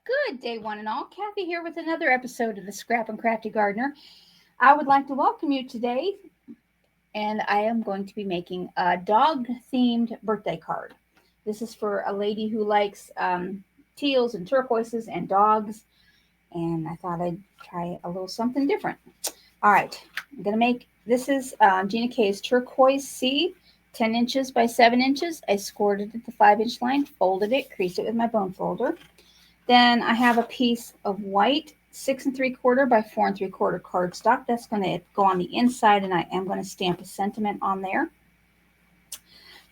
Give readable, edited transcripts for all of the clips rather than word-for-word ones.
Good day, one and all. Kathy here with another episode of the Scrap and Crafty Gardener. I would like to welcome you today, and I am going to be making a dog-themed birthday card. This is for a lady who likes teals and turquoises and dogs, and I thought I'd try a little something different. All right, I'm going to make, this is GinaK's Turquoise Sea, 10 inches by 7 inches. I scored it at the 5-inch line, folded it, creased it with my bone folder. Then I have a piece of white 6 3/4 by 4 3/4 cardstock. That's going to go on the inside, and I am going to stamp a sentiment on there.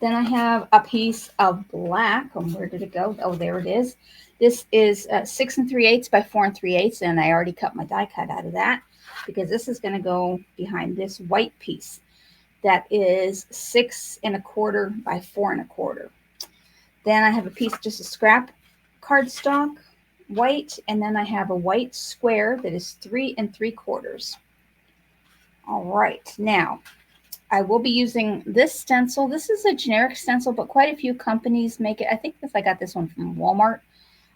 Then I have a piece of black. Oh, where did it go? Oh, there it is. This is 6 3/8 by 4 3/8, and I already cut my die cut out of that because this is going to go behind this white piece. That is 6 1/4 by 4 1/4. Then I have a piece, just a scrap cardstock, white, and then I have a white square that is 3 3/4. All right, now I will be using this stencil. This is a generic stencil, but quite a few companies make it. I think I got this one from Walmart.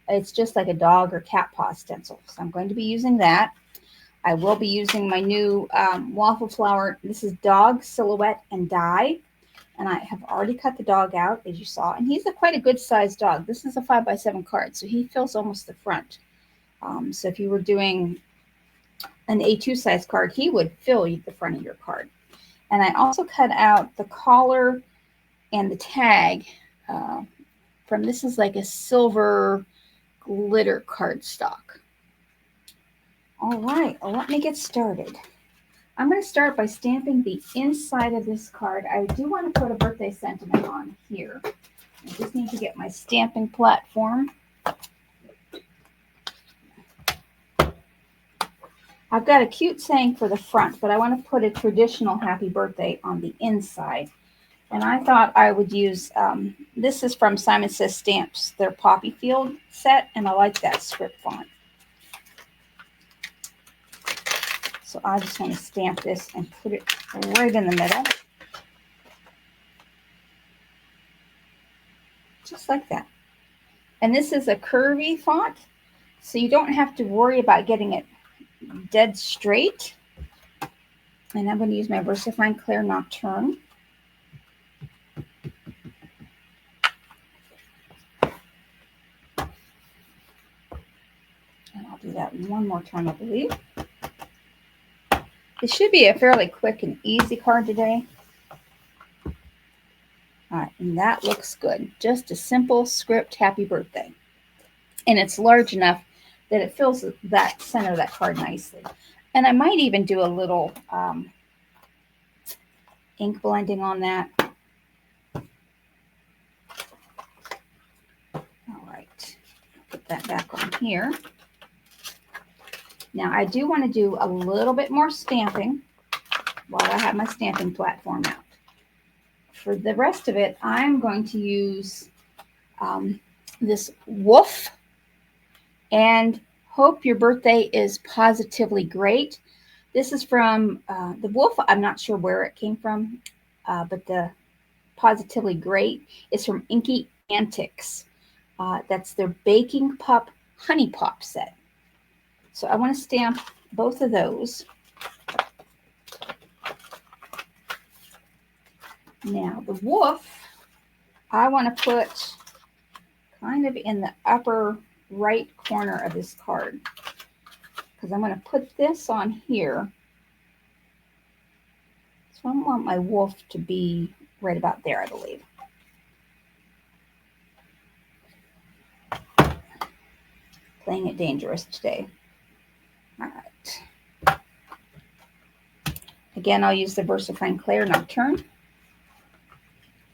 It's just like a dog or cat paw stencil, so I'm going to be using that. I will be using my new waffle flower. This is dog silhouette and die. And I have already cut the dog out, as you saw. And he's quite a good sized dog. This is a 5 by 7 card, so he fills almost the front. So if you were doing an A2 size card, he would fill the front of your card. And I also cut out the collar and the tag from, this is like a silver glitter cardstock. All right, well, let me get started. I'm going to start by stamping the inside of this card. I do want to put a birthday sentiment on here. I just need to get my stamping platform. I've got a cute saying for the front, but I want to put a traditional happy birthday on the inside. And I thought I would use, this is from Simon Says Stamps, their Poppy Field set, and I like that script font. So I just want to stamp this and put it right in the middle. Just like that. And this is a curvy font, so you don't have to worry about getting it dead straight. And I'm going to use my VersaFine Clear Nocturne. And I'll do that one more time, I believe. It should be a fairly quick and easy card today. All right, and that looks good. Just a simple script happy birthday. And it's large enough that it fills that center of that card nicely. And I might even do a little ink blending on that. All right, put that back on here. Now, I do want to do a little bit more stamping while I have my stamping platform out. For the rest of it, I'm going to use this Woof and Hope Your Birthday is Positively Great. This is from the Woof. I'm not sure where it came from, but the Positively Great is from Inky Antics. That's their Baking Pup Honey Pop set. So I want to stamp both of those. Now the Woof, I want to put kind of in the upper right corner of this card because I'm going to put this on here. So I want my Woof to be right about there, I believe. Playing it dangerous today. All right. Again, I'll use the VersaFine Clear Nocturne.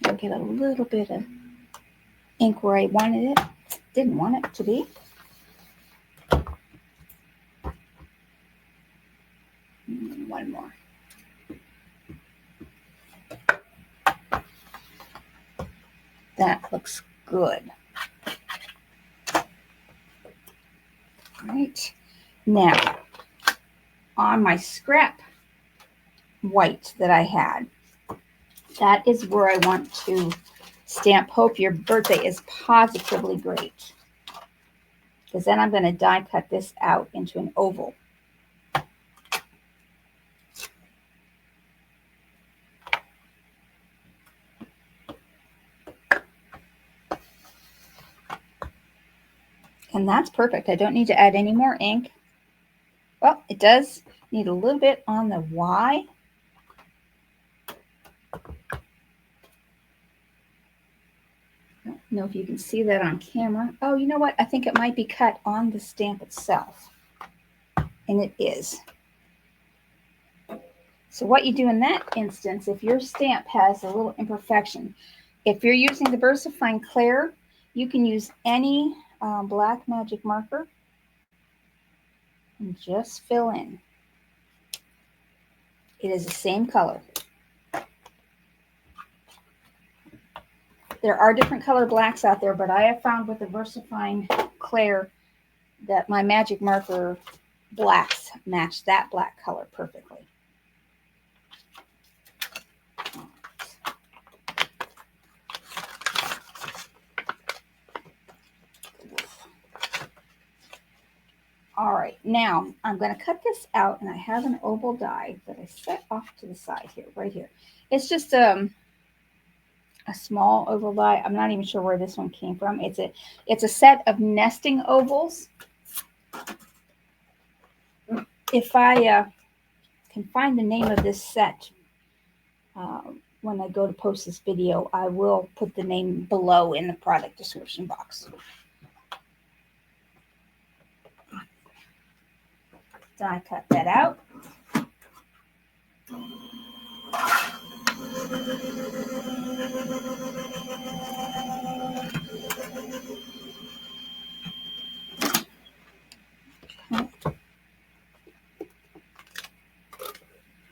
I'll get a little bit of ink where I wanted it. Didn't want it to be. One more. That looks good. All right. Now, on my scrap white that I had, that is where I want to stamp Hope Your Birthday is Positively Great. because then I'm going to die cut this out into an oval. And that's perfect. I don't need to add any more ink. Well, it does need a little bit on the Y. I don't know if you can see that on camera. Oh, you know what? I think it might be cut on the stamp itself. And it is. So what you do in that instance, if your stamp has a little imperfection, if you're using the VersaFine Clear, you can use any black magic marker and just fill in. It is the same color. There are different color blacks out there, but I have found with the VersaFine Clear that my magic marker blacks match that black color perfectly. All right, now I'm going to cut this out, and I have an oval die that I set off to the side here, right here. It's just a small oval die. I'm not even sure where this one came from. It's a set of nesting ovals. If I can find the name of this set when I go to post this video, I will put the name below in the product description box. Die cut that out.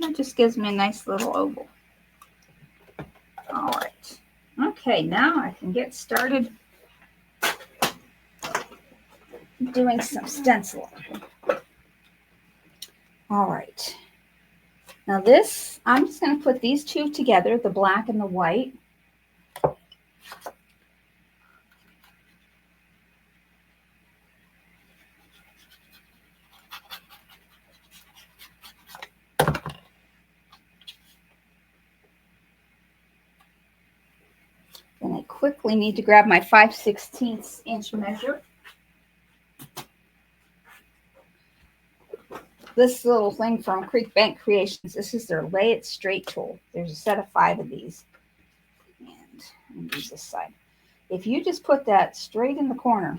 That just gives me a nice little oval. All right. Okay, now I can get started doing some stenciling. All right. Now this, I'm just going to put these two together, the black and the white. Then I quickly need to grab my 5/16 inch measure. This little thing from Cricut Creations, this is their Lay It Straight tool. There's a set of 5 of these. And I'm going to use this side. If you just put that straight in the corner,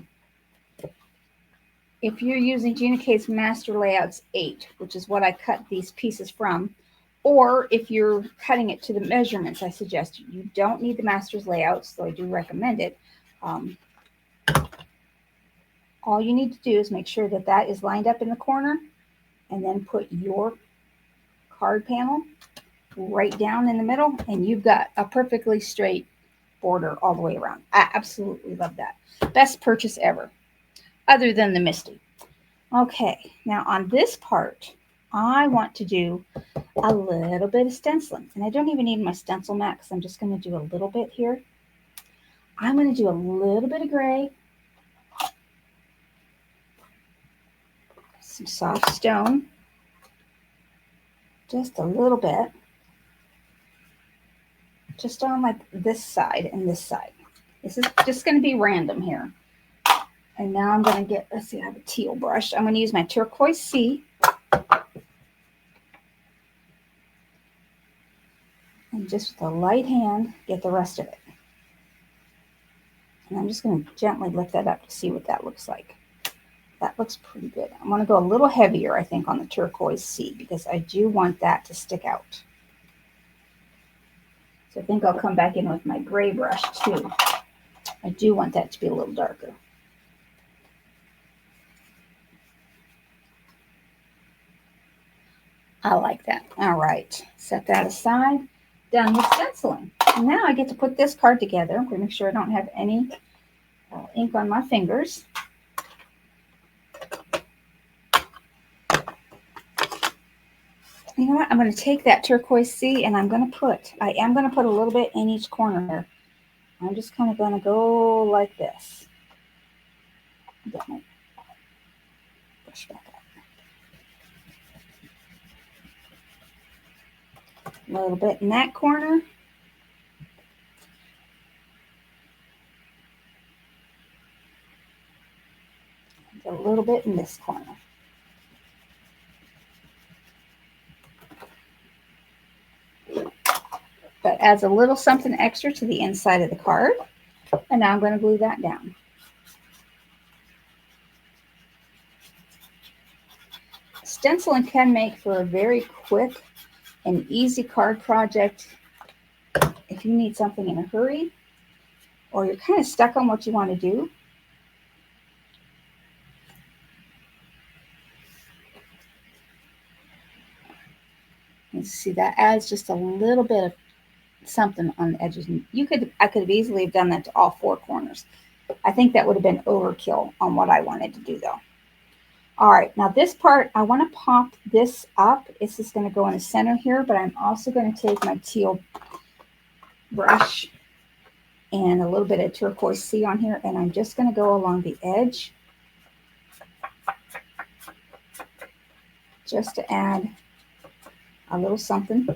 if you're using GinaK's Master Layouts 8, which is what I cut these pieces from, or if you're cutting it to the measurements I suggest, you don't need the Master's Layouts, though I do recommend it. All you need to do is make sure that that is lined up in the corner, and then put your card panel right down in the middle, and you've got a perfectly straight border all the way around. I absolutely love that. Best purchase ever, other than the Misty. Okay, now on this part, I want to do a little bit of stenciling. And I don't even need my stencil mat because I'm just going to do a little bit here. I'm going to do a little bit of gray, some soft stone, just a little bit, just on like this side and this side. This is just going to be random here. And now I'm going to get, let's see, I have a teal brush. I'm going to use my Turquoise Sea. And just with a light hand, get the rest of it. And I'm just going to gently lift that up to see what that looks like. That looks pretty good. I'm going to go a little heavier, I think, on the Turquoise Sea because I do want that to stick out. So I think I'll come back in with my gray brush too. I do want that to be a little darker. I like that. All right, set that aside. Done with stenciling. And now I get to put this card together. I'm going to make sure I don't have any ink on my fingers. You know what? I'm going to take that Turquoise Sea and I am going to put a little bit in each corner here. I'm just kind of going to go like this. Get my Push back up. A little bit in that corner. And a little bit in this corner. That adds a little something extra to the inside of the card. And now I'm going to glue that down. Stenciling can make for a very quick and easy card project if you need something in a hurry or you're kind of stuck on what you want to do. You see, that adds just a little bit of something on the edges. I could have easily have done that to all four corners. I think that would have been overkill on what I wanted to do though. All right, now this part, I want to pop this up. This is going to go in the center here, but I'm also going to take my teal brush and a little bit of Turquoise Sea on here, and I'm just going to go along the edge just to add a little something.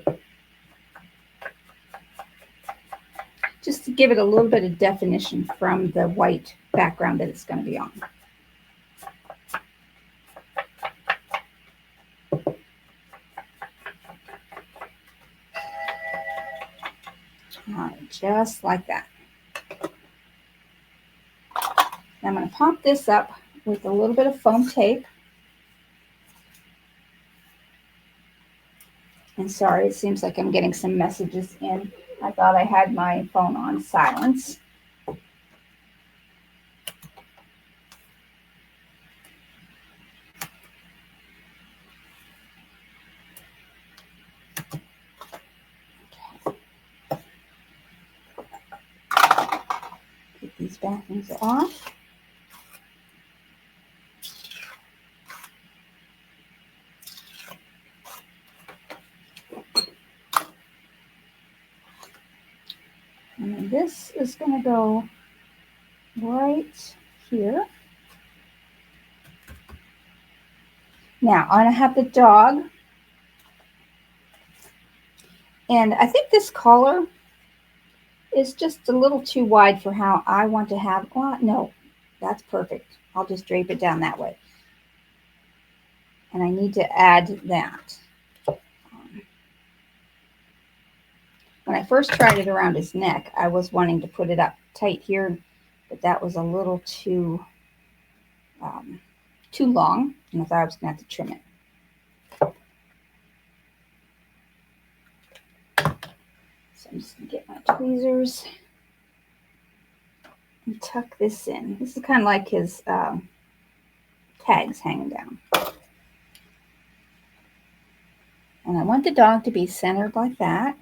Just to give it a little bit of definition from the white background that it's going to be on. All right, just like that. Now I'm going to pop this up with a little bit of foam tape. And sorry, it seems like I'm getting some messages in. I thought I had my phone on silence. Get these backings off. And then this is going to go right here. Now I'm going to have the dog. And I think this collar is just a little too wide for how I want to have. Well, no, that's perfect. I'll just drape it down that way. And I need to add that. When I first tried it around his neck, I was wanting to put it up tight here, but that was a little too long, and I thought I was going to have to trim it. So I'm just going to get my tweezers and tuck this in. This is kind of like his tags hanging down. And I want the dog to be centered like that.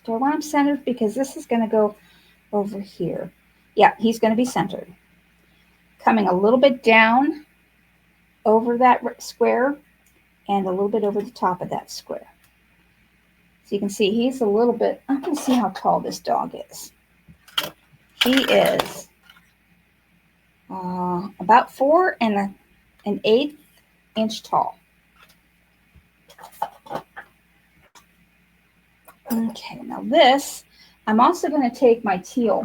Do I want him centered? Because this is going to go over here. Yeah, he's going to be centered. Coming a little bit down over that square and a little bit over the top of that square. So you can see he's a little bit, I can see how tall this dog is. He is about 4 1/8 inch tall. Okay, now this, I'm also going to take my teal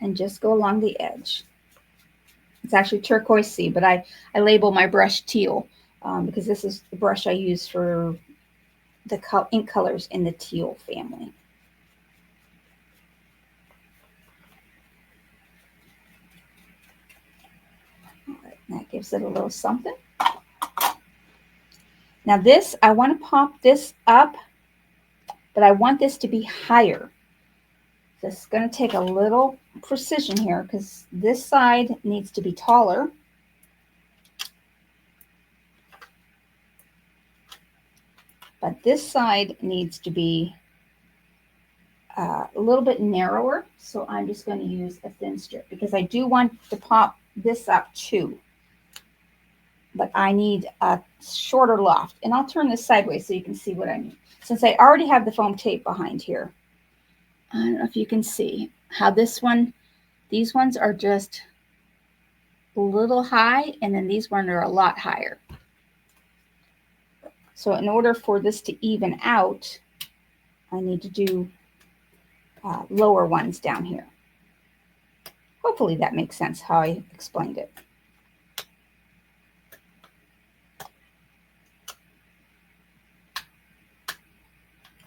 and just go along the edge. It's actually Turquoise Sea, but I label my brush teal because this is the brush I use for the ink colors in the teal family. All right, that gives it a little something. Now this, I want to pop this up, but I want this to be higher. So it's going to take a little precision here because this side needs to be taller. But this side needs to be a little bit narrower. So I'm just going to use a thin strip because I do want to pop this up too. but I need a shorter loft. And I'll turn this sideways so you can see what I mean. Since I already have the foam tape behind here, I don't know if you can see how these ones are just a little high, and then these ones are a lot higher. So in order for this to even out, I need to do lower ones down here. Hopefully that makes sense how I explained it.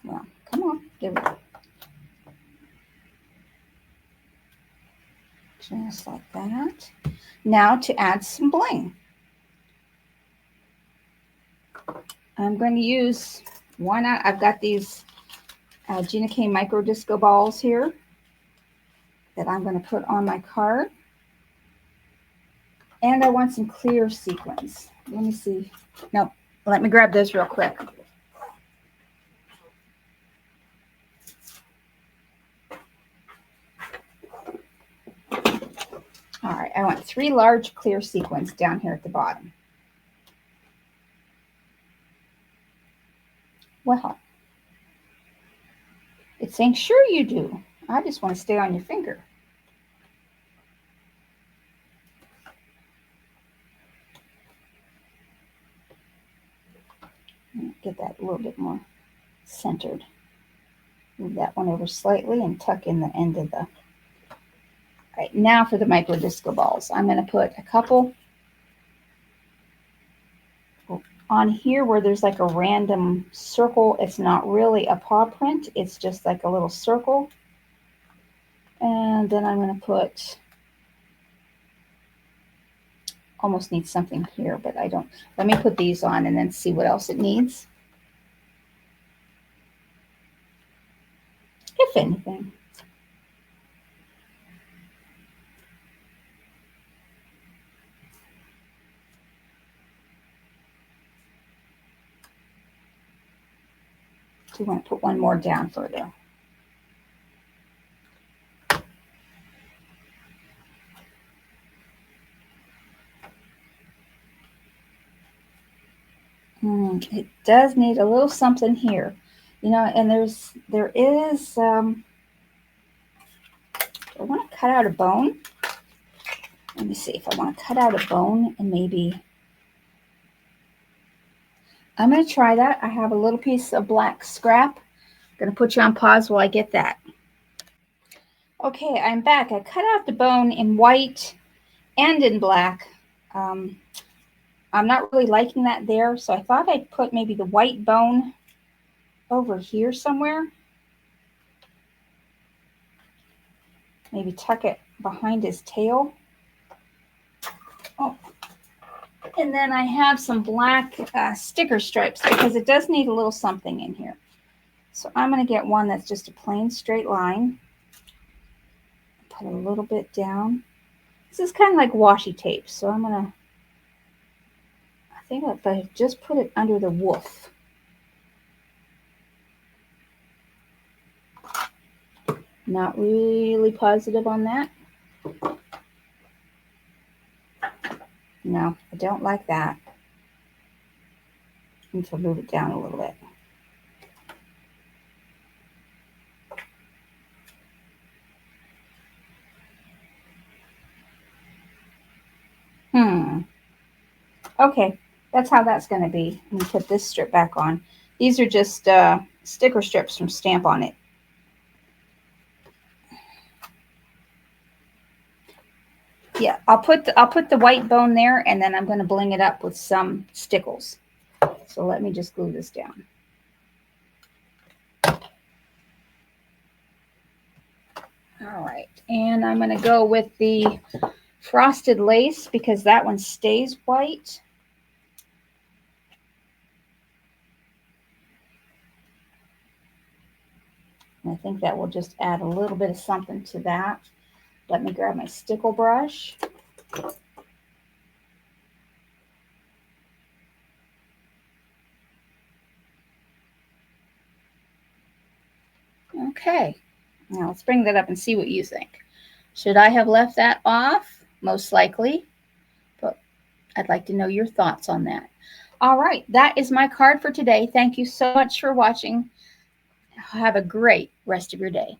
Well, come on, give it. Just like that. Now to add some bling. I'm going to use I've got these GinaK micro disco balls here that I'm going to put on my card. And I want some clear sequins. Let me see. No, let me grab those real quick. All right, I want 3 large clear sequins down here at the bottom. Well, it's saying, sure you do. I just want to stay on your finger. Get that a little bit more centered. Move that one over slightly and tuck in the end of the... All right, now for the micro disco balls. I'm going to put a couple on here where there's like a random circle. It's not really a paw print. It's just like a little circle. And then I'm going to put, almost need something here, but I don't. Let me put these on and then see what else it needs. If anything. So you want to put one more down further. It does need a little something here, you know, and there is, I want to cut out a bone. Let me see if I want to cut out a bone and maybe, I'm going to try that. I have a little piece of black scrap. I'm going to put you on pause while I get that. Okay, I'm back. I cut out the bone in white and in black. I'm not really liking that there, so I thought I'd put maybe the white bone over here somewhere. Maybe tuck it behind his tail. Oh, and then I have some black sticker stripes because it does need a little something in here. So I'm going to get one that's just a plain straight line. Put a little bit down. This is kind of like washi tape, so I'm going to, I think if I just put it under the woof. Not really positive on that. No, I don't like that. I need to move it down a little bit. Okay, that's how that's going to be. Let me put this strip back on. These are just sticker strips from Stamp On It. Yeah, I'll put the white bone there, and then I'm going to bling it up with some stickles. So let me just glue this down. All right, and I'm going to go with the frosted lace because that one stays white. And I think that will just add a little bit of something to that. Let me grab my stickle brush. Okay, now let's bring that up and see what you think. Should I have left that off? Most likely, but I'd like to know your thoughts on that. All right, that is my card for today. Thank you so much for watching. Have a great rest of your day.